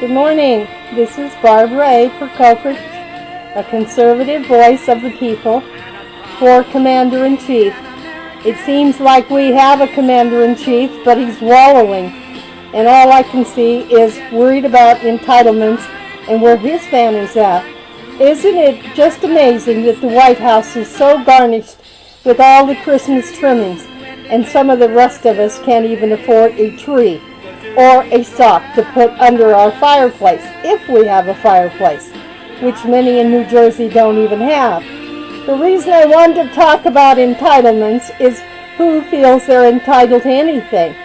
Good morning. This is Barabara Prokopich, a conservative voice of the people for Commander-in-Chief. It seems like we have a Commander-in-Chief, but he's wallowing, and all I can see is worried about entitlements and where his family's at. Isn't it just amazing that the White House is so garnished with all the Christmas trimmings, and some of the rest of us can't even afford a tree or a sock to put under our fireplace, if we have a fireplace, which many in New Jersey don't even have. The reason I wanted to talk about entitlements is who feels they're entitled to anything.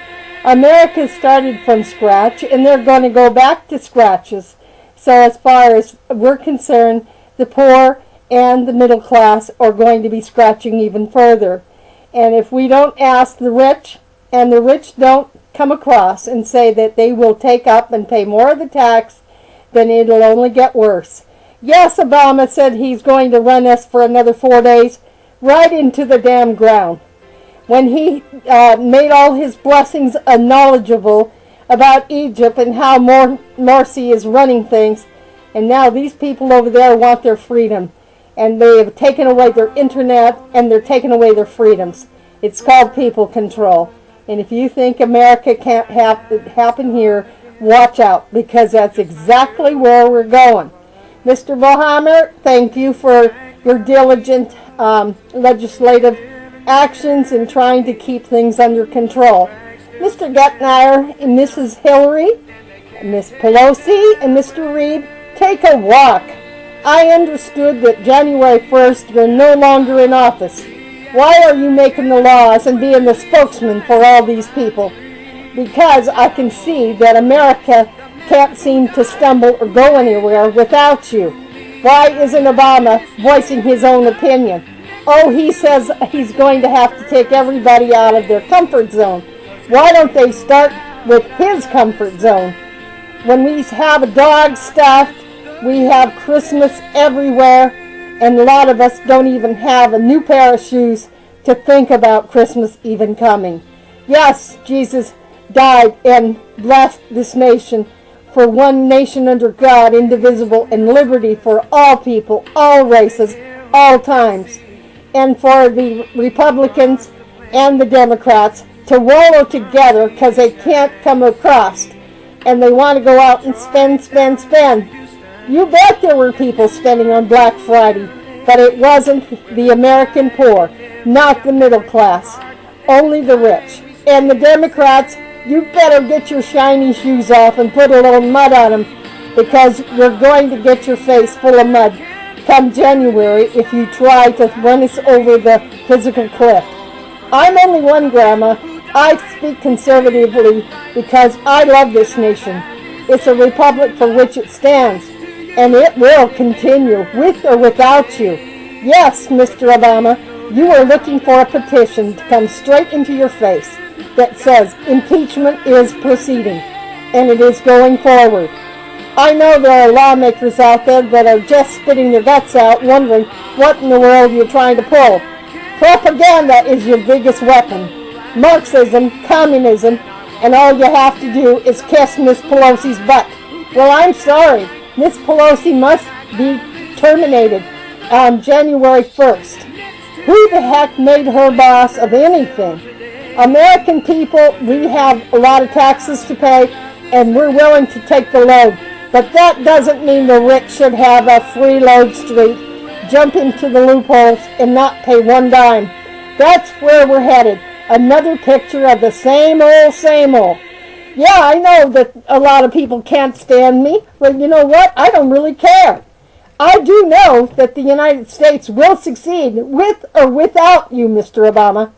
America started from scratch, and they're going to go back to scratches. So as far as we're concerned, the poor and the middle class are going to be scratching even further. And if we don't ask the rich, and the rich don't come across and say that they will take up and pay more of the tax, then it'll only get worse. Yes, Obama said he's going to run us for another 4 days right into the damn ground. When he made all his blessings knowledgeable about Egypt and how Morsi is running things, and now these people over there want their freedom, and they have taken away their internet and they're taking away their freedoms. It's called people control. And if you think America can't happen here, watch out, because that's exactly where we're going. Mr. Mohammed, thank you for your diligent legislative actions in trying to keep things under control. Mr. Getmeyer and Mrs. Hillary, Miss Pelosi, and Mr. Reid, take a walk. I understood that January 1st you're no longer in office. Why are you making the laws and being the spokesman for all these people? Because I can see that America can't seem to stumble or go anywhere without you. Why isn't Obama voicing his own opinion? Oh, he says he's going to have to take everybody out of their comfort zone. Why don't they start with his comfort zone? When we have a dog stuffed, we have Christmas everywhere, and a lot of us don't even have a new pair of shoes to think about Christmas even coming. Yes, Jesus died and blessed this nation for one nation under God, indivisible, and liberty for all people, all races, all times. And for the Republicans and the Democrats to wallow together because they can't come across, and they want to go out and spend. You bet there were people spending on Black Friday, but it wasn't the American poor, not the middle class, only the rich. And the Democrats, you better get your shiny shoes off and put a little mud on them, because you're going to get your face full of mud come January if you try to run us over the physical cliff. I'm only one grandma. I speak conservatively because I love this nation. It's a republic for which it stands, and it will continue, with or without you. Yes, Mr. Obama, you are looking for a petition to come straight into your face that says impeachment is proceeding, and it is going forward. I know there are lawmakers out there that are just spitting their guts out, wondering what in the world you're trying to pull. Propaganda is your biggest weapon. Marxism, communism, and all you have to do is kiss Miss Pelosi's butt. Well, I'm sorry. Miss Pelosi must be terminated on January 1st. Who the heck made her boss of anything? American people, we have a lot of taxes to pay, and we're willing to take the load. But that doesn't mean the rich should have a freeload street, jump into the loopholes, and not pay one dime. That's where we're headed. Another picture of the same old, same old. Yeah, I know that a lot of people can't stand me, but you know what? I don't really care. I do know that the United States will succeed with or without you, Mr. Obama.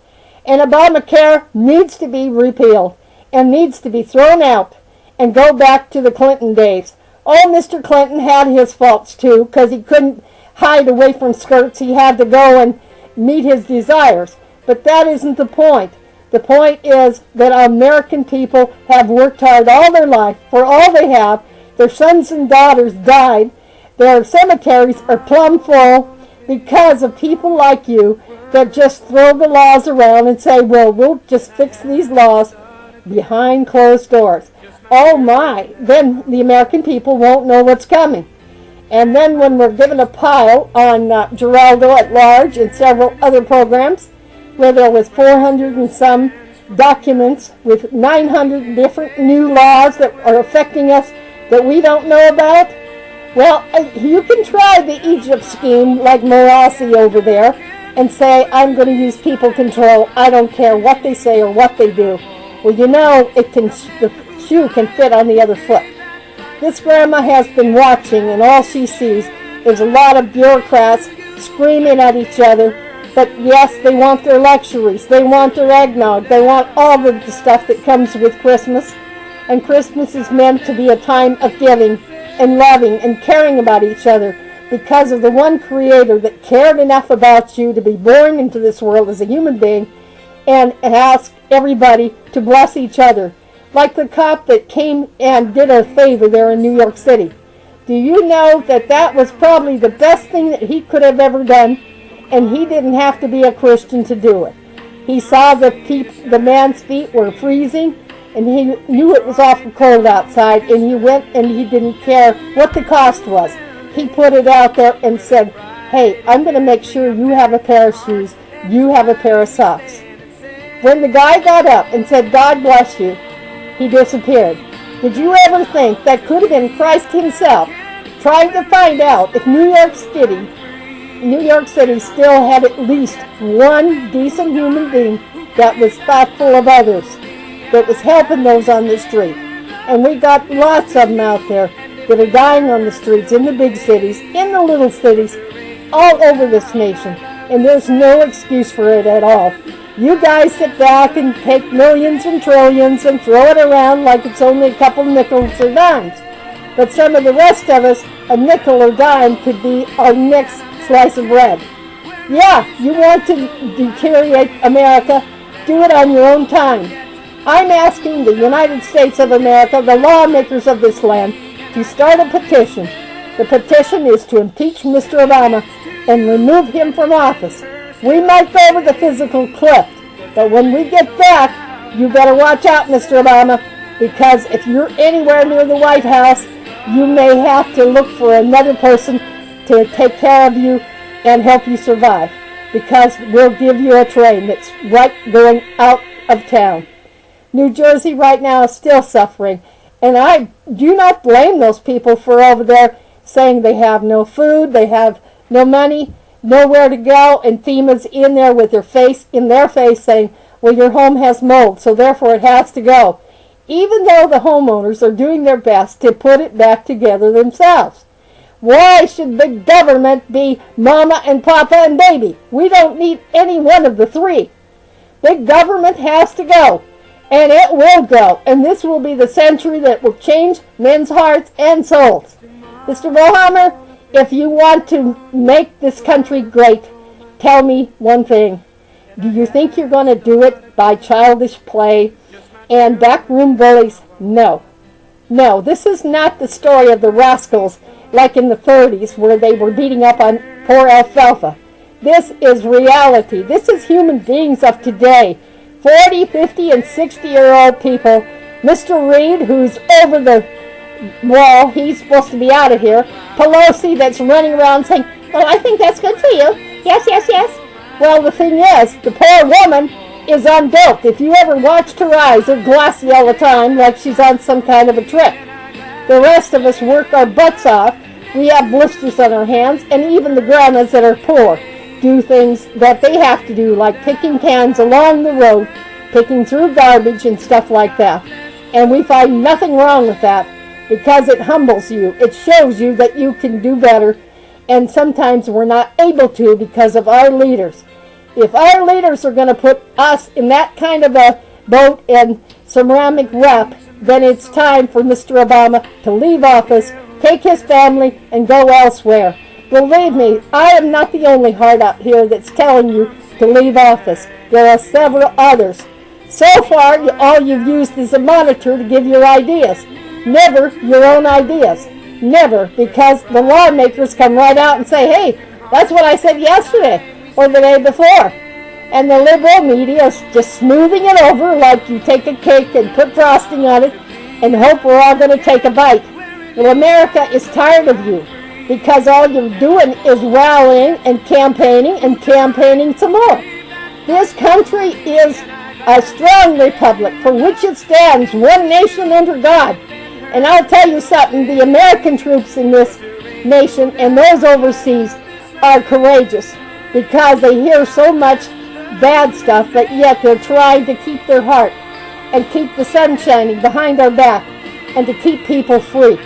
And Obamacare needs to be repealed and needs to be thrown out and go back to the Clinton days. Oh, Mr. Clinton had his faults too, because he couldn't hide away from skirts. He had to go and meet his desires. But that isn't the point. The point is that American people have worked hard all their life for all they have. Their sons and daughters died. Their cemeteries are plumb full because of people like you that just throw the laws around and say, well, we'll just fix these laws behind closed doors. oh my, then the American people won't know what's coming. And then when we're given a pile on Geraldo at Large and several other programs, where there was 400 and some documents with 900 different new laws that are affecting us that we don't know about, well, you can try the Egypt scheme like Morassi over there and say, I'm going to use people control. I don't care what they say or what they do. Well, you know, the shoe can fit on the other foot. This grandma has been watching, and all she sees is a lot of bureaucrats screaming at each other. But yes, they want their luxuries. They want their eggnog. They want all of the stuff that comes with Christmas. And Christmas is meant to be a time of giving and loving and caring about each other because of the one Creator that cared enough about you to be born into this world as a human being and ask everybody to bless each other. Like the cop that came and did a favor there in New York City. Do you know that that was probably the best thing that he could have ever done, and he didn't have to be a Christian to do it. He saw the man's feet were freezing, and he knew it was awful cold outside, and he went and he didn't care what the cost was. He put it out there and said, hey, I'm going to make sure you have a pair of shoes, you have a pair of socks. When the guy got up and said, God bless you, he disappeared. Did you ever think that could have been Christ himself trying to find out if New York City still had at least one decent human being that was thoughtful of others, that was helping those on the street? And we got lots of them out there that are dying on the streets, in the big cities, in the little cities, all over this nation. And there's no excuse for it at all. You guys sit back and take millions and trillions and throw it around like it's only a couple nickels or dimes. But some of the rest of us, a nickel or dime could be our next slice of bread. Yeah, you want to deteriorate America, do it on your own time. I'm asking the United States of America, the lawmakers of this land, to start a petition. The petition is to impeach Mr. Obama and remove him from office. We might go over the physical cliff, but when we get back, you better watch out, Mr. Obama, because if you're anywhere near the White House, you may have to look for another person to take care of you and help you survive, because we'll give you a train that's right going out of town. New Jersey right now is still suffering, and I do not blame those people for over there saying they have no food, they have no money, nowhere to go, and FEMA's in there with their face saying, well, your home has mold, so therefore it has to go. Even though the homeowners are doing their best to put it back together themselves. Why should big government be mama and papa and baby? We don't need any one of the three. Big government has to go, and it will go, and this will be the century that will change men's hearts and souls. Mr. Bohammer, if you want to make this country great, tell me one thing. Do you think you're going to do it by childish play and backroom bullies? No. No, this is not the story of the rascals like in the 30s where they were beating up on poor alfalfa. This is reality. This is human beings of today. 40, 50, and 60-year-old people. Mr. Reed, who's over the wall, he's supposed to be out of here. Pelosi, that's running around saying, well, I think that's good for you. Yes, yes, yes. Well, the thing is, the poor woman is on dope. If you ever watched her eyes, they're glassy all the time, like she's on some kind of a trip. The rest of us work our butts off. We have blisters on our hands, and even the grandmas that are poor do things that they have to do, like picking cans along the road, picking through garbage and stuff like that. And we find nothing wrong with that, because it humbles you. It shows you that you can do better, and sometimes we're not able to because of our leaders. If our leaders are going to put us in that kind of a boat and ceramic wrap, then it's time for Mr. Obama to leave office, take his family, and go elsewhere. Believe me, I am not the only heart out here that's telling you to leave office. There are several others. So far, all you've used is a monitor to give your ideas. Never your own ideas. Never, because the lawmakers come right out and say, hey, that's what I said yesterday or the day before. And the liberal media is just smoothing it over like you take a cake and put frosting on it and hope we're all going to take a bite. Well, America is tired of you because all you're doing is rallying and campaigning some more. This country is a strong republic for which it stands, one nation under God. And I'll tell you something, the American troops in this nation and those overseas are courageous because they hear so much bad stuff, but yet they're trying to keep their heart and keep the sun shining behind our back and to keep people free.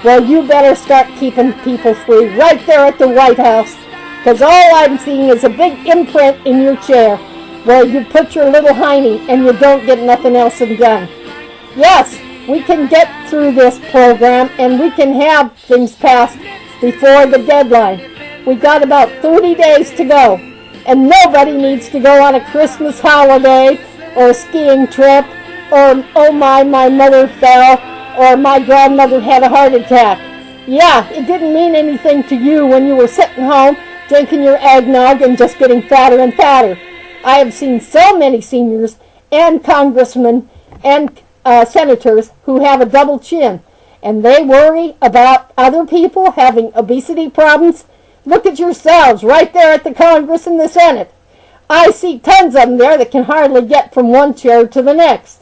Well, you better start keeping people free right there at the White House, because all I'm seeing is a big imprint in your chair where you put your little hiney and you don't get nothing else done. Yes, we can get through this program and we can have things passed before the deadline. We got about 30 days to go, and nobody needs to go on a Christmas holiday or a skiing trip or, oh my mother fell, or my grandmother had a heart attack. Yeah, it didn't mean anything to you when you were sitting home drinking your eggnog and just getting fatter and fatter. I have seen so many seniors and congressmen and senators who have a double chin, and they worry about other people having obesity problems. Look at yourselves right there at the Congress and the Senate. I see tons of them there that can hardly get from one chair to the next.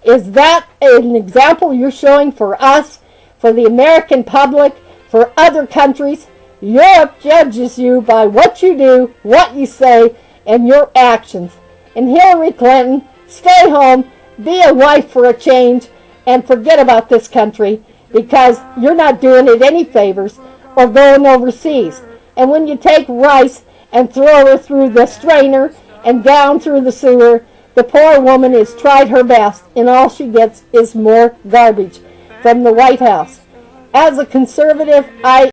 Is that an example you're showing for us, for the American public, for other countries? Europe judges you by what you do, what you say, and your actions. And Hillary Clinton, stay home, be a wife for a change, and forget about this country, because you're not doing it any favors or going overseas. And when you take rice and throw her through the strainer and down through the sewer, the poor woman has tried her best, and all she gets is more garbage from the White House. As a conservative, I